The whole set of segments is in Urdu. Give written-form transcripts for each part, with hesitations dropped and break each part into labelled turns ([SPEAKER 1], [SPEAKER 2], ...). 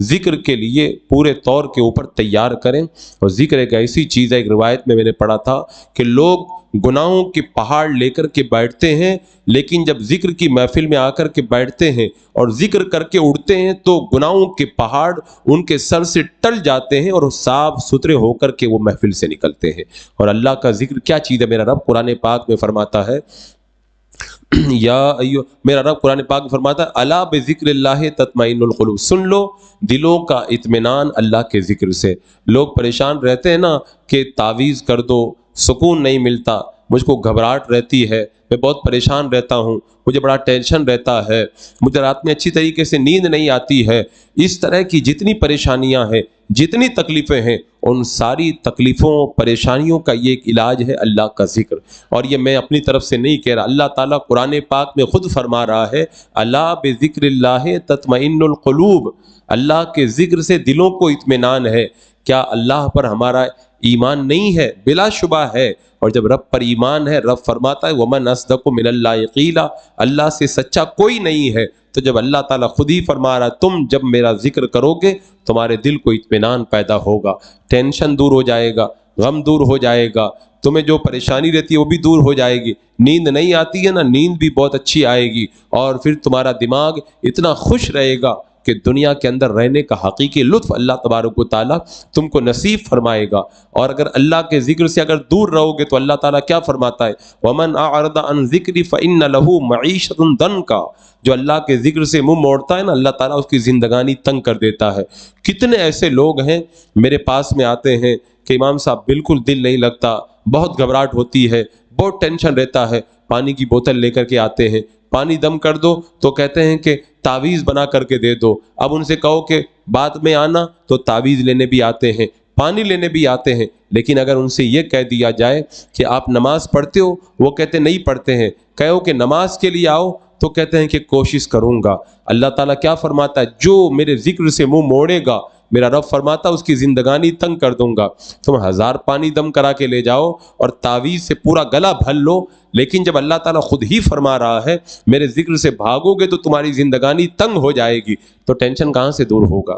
[SPEAKER 1] ذکر کے لیے پورے طور کے اوپر تیار کریں. اور ذکر ایک ایسی چیز ہے، ایک روایت میں نے پڑھا تھا کہ لوگ گناہوں کے پہاڑ لے کر کے بیٹھتے ہیں، لیکن جب ذکر کی محفل میں آ کر کے بیٹھتے ہیں اور ذکر کر کے اٹھتے ہیں تو گناہوں کے پہاڑ ان کے سر سے ٹل جاتے ہیں اور صاف ستھرے ہو کر کے وہ محفل سے نکلتے ہیں. اور اللہ کا ذکر کیا چیز ہے؟ میرا رب قرآن پاک میں فرماتا ہے میرا رب قرآن پاک میں فرماتا ہے الا بذکر اللہ تطمئن القلوب، سن لو دلوں کا اطمینان اللہ کے ذکر سے. لوگ پریشان رہتے ہیں نا کہ تعویذ کر دو، سکون نہیں ملتا، مجھ کو گھبراہٹ رہتی ہے، میں بہت پریشان رہتا ہوں، مجھے بڑا ٹینشن رہتا ہے، مجھے رات میں اچھی طریقے سے نیند نہیں آتی ہے. اس طرح کی جتنی پریشانیاں ہیں، جتنی تکلیفیں ہیں، ان ساری تکلیفوں پریشانیوں کا یہ ایک علاج ہے اللہ کا ذکر. اور یہ میں اپنی طرف سے نہیں کہہ رہا، اللہ تعالیٰ قرآن پاک میں خود فرما رہا ہے الا بذکر اللہ تطمئن القلوب، اللہ کے ذکر سے دلوں کو اطمینان ہے. کیا اللہ پر ہمارا ایمان نہیں ہے؟ بلا شبہ ہے. اور جب رب پر ایمان ہے، رب فرماتا ہے ومن اصدق من اللہ قیلا، اللہ سے سچا کوئی نہیں ہے. تو جب اللہ تعالیٰ خود ہی فرما رہا ہے تم جب میرا ذکر کرو گے تمہارے دل کو اطمینان پیدا ہوگا، ٹینشن دور ہو جائے گا، غم دور ہو جائے گا، تمہیں جو پریشانی رہتی ہے وہ بھی دور ہو جائے گی، نیند نہیں آتی ہے نا، نیند بھی بہت اچھی آئے گی، اور پھر تمہارا دماغ اتنا خوش رہے گا کہ دنیا کے اندر رہنے کا حقیقی لطف اللہ تبارک و تعالیٰ تم کو نصیب فرمائے گا. اور اگر اللہ کے ذکر سے اگر دور رہو گے تو اللہ تعالیٰ کیا فرماتا ہے وَمَنْ أَعْرَضَ عَنْ ذِكْرِ فَإِنَّ لَهُ مَعِيشَةٌ ضَنْكَ، جو اللہ کے ذکر سے منہ موڑتا ہے نا، اللہ تعالیٰ اس کی زندگانی تنگ کر دیتا ہے. کتنے ایسے لوگ ہیں میرے پاس میں آتے ہیں کہ امام صاحب بالکل دل نہیں لگتا، بہت گھبراہٹ ہوتی ہے، بہت ٹینشن رہتا ہے، پانی کی بوتل لے کر کے آتے ہیں، پانی دم کر دو تو کہتے ہیں کہ تعویذ بنا کر کے دے دو. اب ان سے کہو کہ بعد میں آنا تو تعویذ لینے بھی آتے ہیں، پانی لینے بھی آتے ہیں. لیکن اگر ان سے یہ کہہ دیا جائے کہ آپ نماز پڑھتے ہو، وہ کہتے نہیں پڑھتے ہیں، کہو کہ نماز کے لیے آؤ تو کہتے ہیں کہ کوشش کروں گا. اللہ تعالیٰ کیا فرماتا ہے جو میرے ذکر سے منہ موڑے گا، میرا رب فرماتا اس کی زندگانی تنگ کر دوں گا. تم 1000 پانی دم کرا کے لے جاؤ اور تعویذ سے پورا گلا بھر لو، لیکن جب اللہ تعالیٰ خود ہی فرما رہا ہے میرے ذکر سے بھاگو گے تو تمہاری زندگانی تنگ ہو جائے گی، تو ٹینشن کہاں سے دور ہوگا؟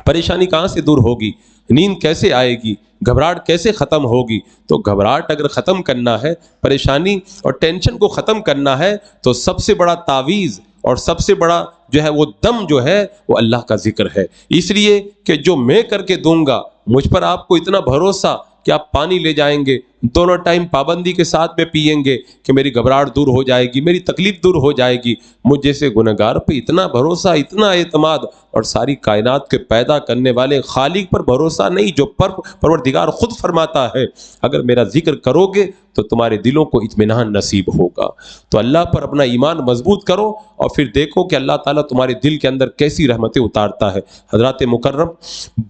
[SPEAKER 1] پریشانی کہاں سے دور ہوگی؟ نیند کیسے آئے گی؟ گھبراہٹ کیسے ختم ہوگی؟ تو گھبراہٹ اگر ختم کرنا ہے، پریشانی اور ٹینشن کو ختم کرنا ہے تو سب سے بڑا تعویذ اور سب سے بڑا جو ہے وہ دم جو ہے وہ اللہ کا ذکر ہے. اس لیے کہ جو میں کر کے دوں گا، مجھ پر آپ کو اتنا بھروسہ کہ آپ پانی لے جائیں گے، دونوں ٹائم پابندی کے ساتھ میں پئیں گے کہ میری گھبراہٹ دور ہو جائے گی، میری تکلیف دور ہو جائے گی. مجھ جیسے گنہگار پہ اتنا بھروسہ، اتنا اعتماد، اور ساری کائنات کے پیدا کرنے والے خالق پر بھروسہ نہیں جو پروردگار خود فرماتا ہے اگر میرا ذکر کرو گے تو تمہارے دلوں کو اطمینان نصیب ہوگا. تو اللہ پر اپنا ایمان مضبوط کرو اور پھر دیکھو کہ اللہ تعالیٰ تمہارے دل کے اندر کیسی رحمتیں اتارتا ہے. حضرات مکرم،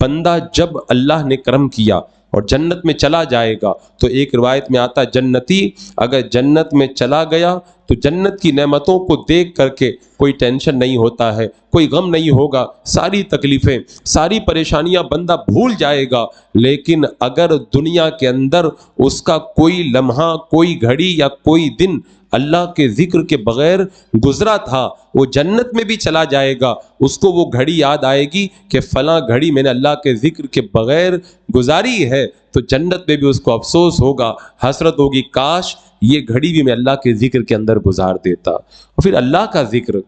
[SPEAKER 1] بندہ جب اللہ نے کرم کیا اور جنت میں چلا جائے گا تو ایک روایت میں آتا ہے جنتی اگر جنت میں چلا گیا تو جنت کی نعمتوں کو دیکھ کر کے کوئی ٹینشن نہیں ہوتا ہے، کوئی غم نہیں ہوگا، ساری تکلیفیں، ساری پریشانیاں بندہ بھول جائے گا. لیکن اگر دنیا کے اندر اس کا کوئی لمحہ، کوئی گھڑی یا کوئی دن اللہ کے ذکر کے بغیر گزرا تھا، وہ جنت میں بھی چلا جائے گا، اس کو وہ گھڑی یاد آئے گی کہ فلاں گھڑی میں نے اللہ کے ذکر کے بغیر گزاری ہے، تو جنت میں بھی اس کو افسوس ہوگا، حسرت ہوگی، کاش یہ گھڑی بھی میں اللہ کے ذکر کے اندر گزار دیتا. اور پھر اللہ کا ذکر،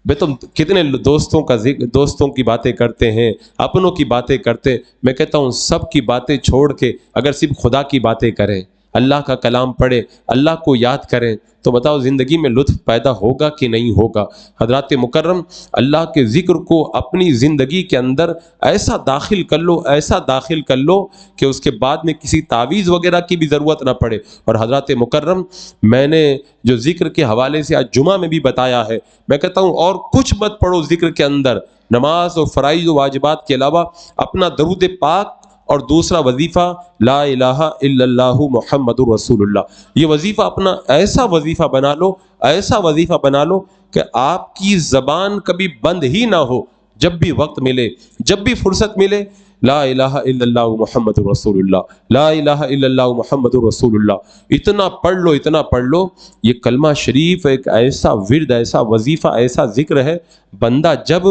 [SPEAKER 1] بے تم کتنے دوستوں کی باتیں کرتے ہیں، اپنوں کی باتیں کرتے ہیں. میں کہتا ہوں سب کی باتیں چھوڑ کے اگر صرف خدا کی باتیں کریں، اللہ کا کلام پڑھیں، اللہ کو یاد کریں، تو بتاؤ زندگی میں لطف پیدا ہوگا کہ نہیں ہوگا؟ حضرات مکرم، اللہ کے ذکر کو اپنی زندگی کے اندر ایسا داخل کر لو، ایسا داخل کر لو کہ اس کے بعد میں کسی تعویذ وغیرہ کی بھی ضرورت نہ پڑے. اور حضرات مکرم، میں نے جو ذکر کے حوالے سے آج جمعہ میں بھی بتایا ہے، میں کہتا ہوں اور کچھ مت پڑھو ذکر کے اندر، نماز اور فرائض و واجبات کے علاوہ اپنا درود پاک اور دوسرا وظیفہ لا الہ الا اللہ محمد رسول اللہ، یہ وظیفہ اپنا ایسا وظیفہ بنا لو، ایسا وظیفہ بنا لو کہ آپ کی زبان کبھی بند ہی نہ ہو. جب بھی وقت ملے، جب بھی فرصت ملے، لا الہ الا اللہ محمد رسول اللہ، لا الہ الا اللہ محمد رسول اللہ، اتنا پڑھ لو، اتنا پڑھ لو. یہ کلمہ شریف ایک ایسا ورد، ایسا وظیفہ، ایسا ذکر ہے، بندہ جب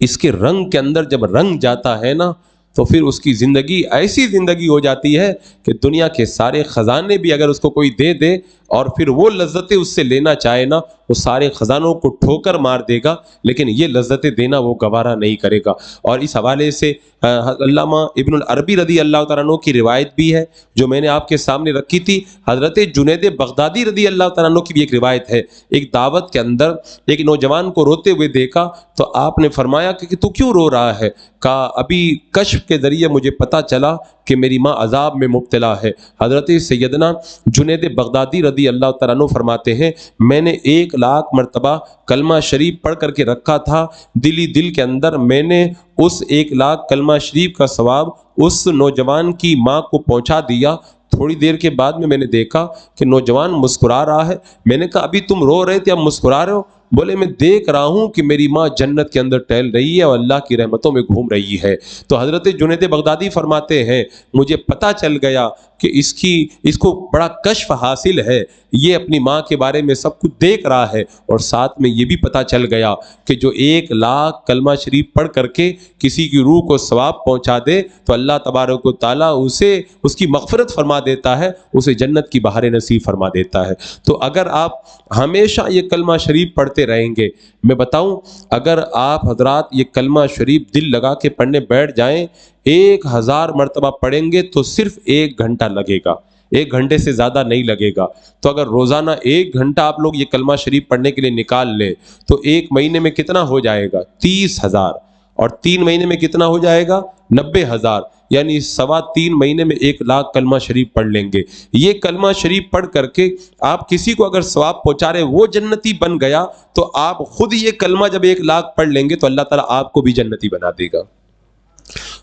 [SPEAKER 1] اس کے رنگ کے اندر جب رنگ جاتا ہے نا تو پھر اس کی زندگی ایسی زندگی ہو جاتی ہے کہ دنیا کے سارے خزانے بھی اگر اس کو کوئی دے دے اور پھر وہ لذتیں اس سے لینا چاہے نا وہ سارے خزانوں کو ٹھوکر مار دے گا، لیکن یہ لذتیں دینا وہ گوارا نہیں کرے گا۔ اور اس حوالے سے علامہ ابن العربی رضی اللہ تعالیٰ عنہ کی روایت بھی ہے جو میں نے آپ کے سامنے رکھی تھی۔ حضرت جنید بغدادی رضی اللہ تعالیٰ عنہ کی بھی ایک روایت ہے، ایک دعوت کے اندر ایک نوجوان کو روتے ہوئے دیکھا تو آپ نے فرمایا کہ تو کیوں رو رہا ہے؟ کہا ابھی کشف کے ذریعے مجھے پتا چلا کہ میری ماں عذاب میں مبتلا ہے۔ حضرت سیدنا جنید بغدادی رضی اللہ تعالیٰ عنہ فرماتے ہیں میں نے 1,00,000 مرتبہ کلمہ شریف پڑھ کر کے رکھا تھا، دل کے اندر میں نے اس 1,00,000 کلمہ شریف کا ثواب اس نوجوان کی ماں کو پہنچا دیا۔ تھوڑی دیر کے بعد میں نے دیکھا کہ نوجوان مسکرا رہا ہے۔ میں نے کہا ابھی تم رو رہے تھے اب مسکرا رہے ہو؟ بولے میں دیکھ رہا ہوں کہ میری ماں جنت کے اندر ٹہل رہی ہے اور اللہ کی رحمتوں میں گھوم رہی ہے۔ تو حضرت جنید بغدادی فرماتے ہیں مجھے پتہ چل گیا کہ اس کو بڑا کشف حاصل ہے، یہ اپنی ماں کے بارے میں سب کچھ دیکھ رہا ہے، اور ساتھ میں یہ بھی پتہ چل گیا کہ جو 1,00,000 کلمہ شریف پڑھ کر کے کسی کی روح کو ثواب پہنچا دے تو اللہ تبارک و تعالیٰ اسے اس کی مغفرت فرما دیتا ہے، اسے جنت کی بہاریں نصیب فرما دیتا ہے۔ تو اگر آپ ہمیشہ یہ کلمہ شریف پڑھتے رہیں گے، میں بتاؤں اگر آپ حضرات یہ کلمہ شریف دل لگا کے پڑھنے بیٹھ جائیں 1,000 مرتبہ پڑھیں گے تو صرف 1 گھنٹہ لگے گا، 1 گھنٹے سے زیادہ نہیں لگے گا۔ تو اگر روزانہ 1 گھنٹہ آپ لوگ یہ کلمہ شریف پڑھنے کے لیے نکال لیں تو 1 مہینے میں کتنا ہو جائے گا؟ 30,000، اور 3 مہینے میں کتنا ہو جائے گا؟ 90,000، یعنی 3.25 مہینے میں 1,00,000 کلمہ شریف پڑھ لیں گے۔ یہ کلمہ شریف پڑھ کر کے آپ کسی کو اگر ثواب پہنچا رہے وہ جنتی بن گیا تو آپ خود یہ کلمہ جب 1,00,000 پڑھ لیں گے تو اللہ تعالیٰ آپ کو بھی جنتی بنا دے گا۔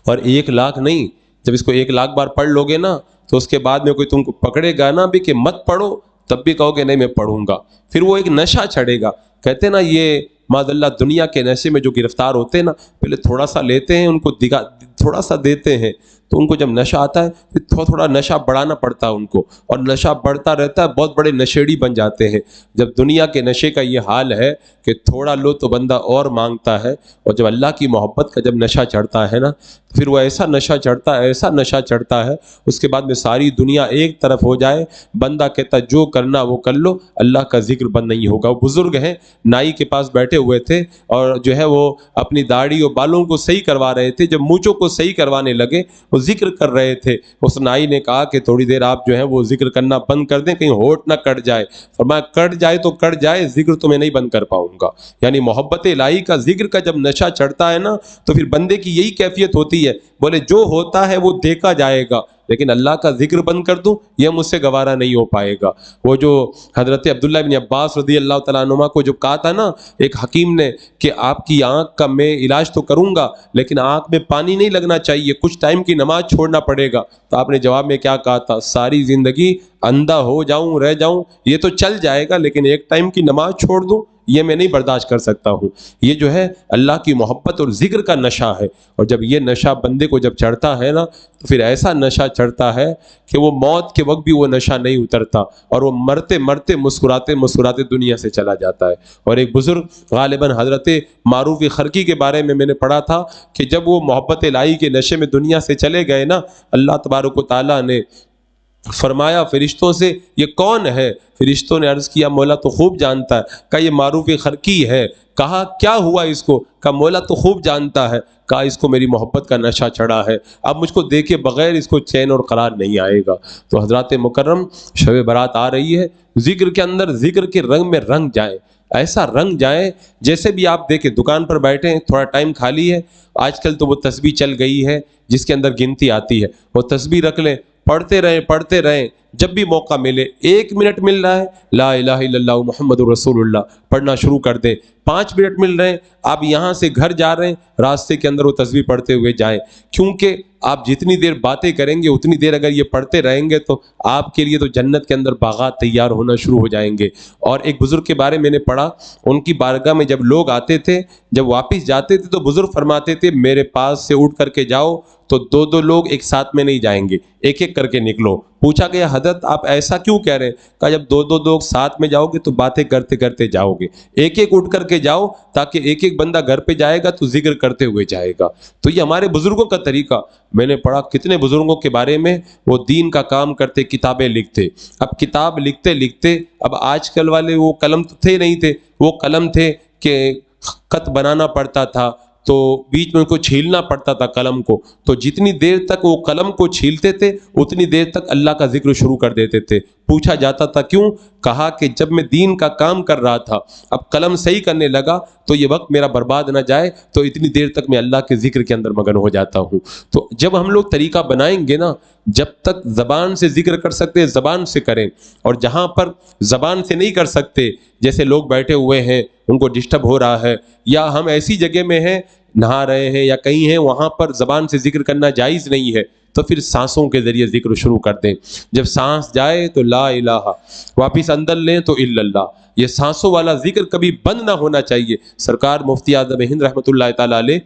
[SPEAKER 1] اور 1,00,000 نہیں، جب اس کو 1,00,000 بار پڑھ لو گے نا تو اس کے بعد میں کوئی تم کو پکڑے گا نا بھی کہ مت پڑھو تب بھی کہو گے نہیں میں پڑھوں گا، پھر وہ ایک نشہ چڑھے گا۔ کہتے نا یہ معاذ اللہ دنیا کے نشے میں جو گرفتار ہوتے ہیں نا پہلے تھوڑا سا لیتے ہیں، ان کو تھوڑا سا دیتے ہیں تو ان کو جب نشہ آتا ہے پھر تھوڑا نشہ بڑھانا پڑتا ہے ان کو، اور نشہ بڑھتا رہتا ہے، بہت بڑے نشیڑی بن جاتے ہیں۔ جب دنیا کے نشے کا یہ حال ہے کہ تھوڑا لو تو بندہ اور مانگتا ہے، اور جب اللہ کی محبت کا جب نشہ چڑھتا ہے نا پھر وہ ایسا نشہ چڑھتا ہے، ایسا نشہ چڑھتا ہے، اس کے بعد میں ساری دنیا ایک طرف ہو جائے، بندہ کہتا ہے جو کرنا وہ کر لو، اللہ کا ذکر بند نہیں ہوگا۔ وہ بزرگ ہیں نائی کے پاس بیٹھے ہوئے تھے اور جو ہے وہ اپنی داڑھی اور بالوں کو صحیح کروا رہے تھے، جب مونچھوں کو صحیح کروانے لگے وہ ذکر کر رہے تھے، اس نائی نے کہا کہ تھوڑی دیر آپ جو ہے وہ ذکر کرنا بند کر دیں، کہیں ہونٹ نہ کٹ جائے۔ فرمایا کٹ جائے تو کٹ جائے، ذکر تو میں نہیں بند کر پاؤں گا۔ یعنی محبت الہی کا ذکر کا جب نشہ چڑھتا ہے نا تو پھر بندے کی یہی کیفیت ہوتی ہے، بولے جو ہوتا ہے وہ دیکھا جائے گا لیکن اللہ کا ذکر بند کر دوں یہ مجھ سے گوارا نہیں ہو پائے گا۔ وہ جو حضرت عبداللہ بن عباس رضی اللہ تعالیٰ عنہما کو جو کہا تھا نا ایک حکیم نے کہ آپ کی آنکھ کا میں علاج تو کروں گا لیکن آنکھ میں پانی نہیں لگنا چاہیے، کچھ ٹائم کی نماز چھوڑنا پڑے گا، تو آپ نے جواب میں کیا کہا تھا؟ ساری زندگی اندھا ہو جاؤں رہ جاؤں یہ تو چل جائے گا لیکن ایک ٹائم کی نماز چھوڑ دوں یہ میں نہیں برداشت کر سکتا ہوں۔ یہ جو ہے اللہ کی محبت اور ذکر کا نشہ ہے، اور جب یہ نشہ بندے کو جب چڑھتا ہے نا تو پھر ایسا نشہ چڑھتا ہے کہ وہ موت کے وقت بھی وہ نشہ نہیں اترتا اور وہ مرتے مرتے مسکراتے مسکراتے دنیا سے چلا جاتا ہے۔ اور ایک بزرگ غالباً حضرت معروف خرقی کے بارے میں نے پڑھا تھا کہ جب وہ محبت الہی کے نشے میں دنیا سے چلے گئے نا اللہ تبارک و تعالیٰ نے فرمایا فرشتوں سے یہ کون ہے؟ فرشتوں نے عرض کیا مولا تو خوب جانتا ہے۔ کہا یہ معروف خرقی ہے۔ کہا کیا ہوا اس کو؟ کہا مولا تو خوب جانتا ہے۔ کہا اس کو میری محبت کا نشہ چڑھا ہے، اب مجھ کو دیکھے بغیر اس کو چین اور قرار نہیں آئے گا۔ تو حضرات مکرم شب برات آ رہی ہے، ذکر کے اندر ذکر کے رنگ میں رنگ جائیں، ایسا رنگ جائیں جیسے بھی آپ دیکھیں دکان پر بیٹھیں تھوڑا ٹائم خالی ہے، آج کل تو وہ تسبیح چل گئی ہے جس کے اندر گنتی آتی ہے، وہ تسبیح رکھ لیں، پڑھتے رہیں، جب بھی موقع ملے 1 منٹ مل رہا ہے لا الہ الا اللہ محمد رسول اللہ پڑھنا شروع کر دیں۔ 5 منٹ مل رہے ہیں، آپ یہاں سے گھر جا رہے ہیں راستے کے اندر وہ تسبیح پڑھتے ہوئے جائیں، کیونکہ آپ جتنی دیر باتیں کریں گے اتنی دیر اگر یہ پڑھتے رہیں گے تو آپ کے لیے تو جنت کے اندر باغات تیار ہونا شروع ہو جائیں گے۔ اور ایک بزرگ کے بارے میں نے پڑھا، ان کی بارگاہ میں جب لوگ آتے تھے جب واپس جاتے تھے تو بزرگ فرماتے تھے میرے پاس سے اٹھ کر کے جاؤ تو 2 لوگ ایک ساتھ میں نہیں جائیں گے، ایک ایک کر کے نکلو، پوچھا گیا حضرت آپ ایسا کیوں کہہ رہے ہیں؟ کہا جب دو دو لوگ ساتھ میں جاؤ گے تو باتیں کرتے کرتے جاؤ گے، ایک ایک اٹھ کر کے جاؤ تاکہ ایک ایک بندہ گھر پہ جائے گا تو ذکر کرتے ہوئے جائے گا۔ تو یہ ہمارے بزرگوں کا طریقہ، میں نے پڑھا کتنے بزرگوں کے بارے میں، وہ دین کا کام کرتے، کتابیں لکھتے۔ اب کتاب لکھتے لکھتے، اب آج کل والے وہ قلم تو تھے نہیں تھے، وہ قلم تھے کہ خط بنانا پڑتا تھا تو بیچ میں ان کو چھیلنا پڑتا تھا قلم کو، تو جتنی دیر تک وہ قلم کو چھیلتے تھے اتنی دیر تک اللہ کا ذکر شروع کر دیتے تھے۔ پوچھا جاتا تھا کیوں؟ کہا کہ جب میں دین کا کام کر رہا تھا، اب قلم صحیح کرنے لگا تو یہ وقت میرا برباد نہ جائے، تو اتنی دیر تک میں اللہ کے ذکر کے اندر مگن ہو جاتا ہوں۔ تو جب ہم لوگ طریقہ بنائیں گے نا، جب تک زبان سے ذکر کر سکتے زبان سے کریں، اور جہاں پر زبان سے نہیں کر سکتے، جیسے لوگ بیٹھے ہوئے ہیں ان کو ڈسٹرب ہو رہا ہے، یا ہم ایسی جگہ میں ہیں نہا رہے ہیں یا کہیں ہیں وہاں پر زبان سے ذکر کرنا جائز نہیں ہے، تو پھر سانسوں کے ذریعے ذکر شروع کر دیں۔ جب سانس جائے تو لا الہ، واپس اندر لیں تو الا اللہ۔ یہ سانسوں والا ذکر کبھی بند نہ ہونا چاہیے۔ سرکار مفتی اعظم ہند رحمۃ اللہ تعالی علیہ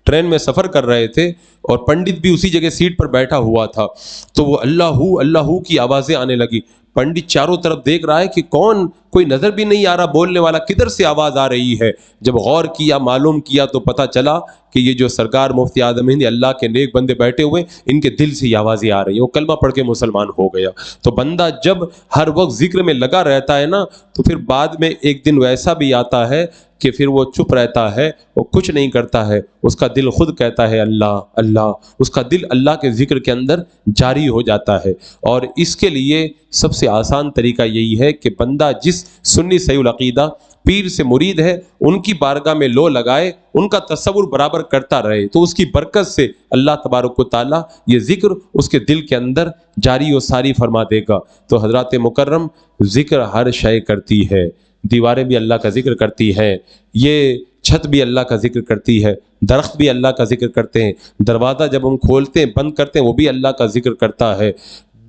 [SPEAKER 1] ٹرین میں سفر کر رہے تھے اور پنڈت بھی اسی جگہ سیٹ پر بیٹھا ہوا تھا، تو وہ اللہ اللہ کی آوازیں آنے لگی۔ پنڈت چاروں طرف دیکھ رہا ہے کہ کون، کوئی نظر بھی نہیں آ رہا بولنے والا، کدھر سے آواز آ رہی ہے۔ جب غور کیا، معلوم کیا تو پتہ چلا کہ یہ جو سرکار مفتی اعظم ہند اللہ کے نیک بندے بیٹھے ہوئے، ان کے دل سے یہ آوازیں آ رہی ہیں۔ وہ کلمہ پڑھ کے مسلمان ہو گیا۔ تو بندہ جب ہر وقت ذکر میں لگا رہتا ہے نا، تو پھر بعد میں ایک دن ویسا بھی آتا ہے کہ پھر وہ چپ رہتا ہے، وہ کچھ نہیں کرتا ہے، اس کا دل خود کہتا ہے اللہ اللہ، اس کا دل اللہ کے ذکر کے اندر جاری ہو جاتا ہے۔ اور اس کے لیے سب سے آسان طریقہ یہی ہے کہ بندہ جس سنی صحیح العقیدہ پیر سے مرید ہے ان کی بارگاہ میں لو لگائے، ان کا تصور برابر کرتا رہے، تو اس کی برکت سے اللہ تبارک و تعالیٰ یہ ذکر اس کے دل کے اندر جاری و ساری فرما دے گا۔ تو حضرات مکرم، ذکر ہر شے کرتی ہے، دیواریں بھی اللہ کا ذکر کرتی ہیں، یہ چھت بھی اللہ کا ذکر کرتی ہے، درخت بھی اللہ کا ذکر کرتے ہیں، دروازہ جب ہم کھولتے ہیں بند کرتے ہیں وہ بھی اللہ کا ذکر کرتا ہے۔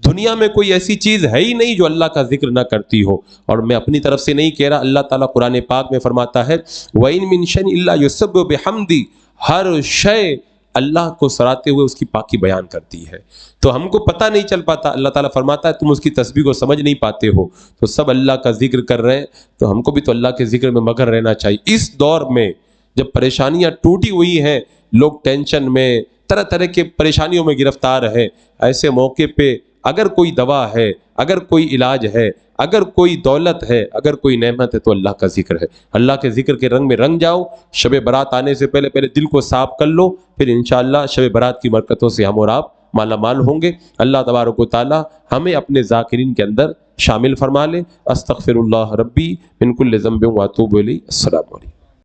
[SPEAKER 1] دنیا میں کوئی ایسی چیز ہے ہی نہیں جو اللہ کا ذکر نہ کرتی ہو۔ اور میں اپنی طرف سے نہیں کہہ رہا، اللہ تعالیٰ قرآن پاک میں فرماتا ہے وَإِن مِّن شَيْءٍ إِلَّا يُسَبِّحُ بِحَمْدِهِ، ہر شے اللہ کو سراتے ہوئے اس کی پاکی بیان کرتی ہے۔ تو ہم کو پتہ نہیں چل پاتا، اللہ تعالیٰ فرماتا ہے تم اس کی تسبیح کو سمجھ نہیں پاتے ہو، تو سب اللہ کا ذکر کر رہے ہیں، تو ہم کو بھی تو اللہ کے ذکر میں مگن رہنا چاہیے۔ اس دور میں جب پریشانیاں ٹوٹی ہوئی ہیں، لوگ ٹینشن میں، طرح طرح کے پریشانیوں میں گرفتار ہیں، ایسے موقع پہ اگر کوئی دوا ہے، اگر کوئی علاج ہے، اگر کوئی دولت ہے، اگر کوئی نعمت ہے، تو اللہ کا ذکر ہے۔ اللہ کے ذکر کے رنگ میں رنگ جاؤ، شب برات آنے سے پہلے دل کو صاف کر لو، پھر انشاءاللہ شب برات کی برکتوں سے ہم اور آپ مالا مال ہوں گے۔ اللہ تبارک و تعالی ہمیں اپنے ذاکرین کے اندر شامل فرما لے۔ استغفر اللہ ربی من کل ذنب و اتوب الیہ۔ السلام علیکم۔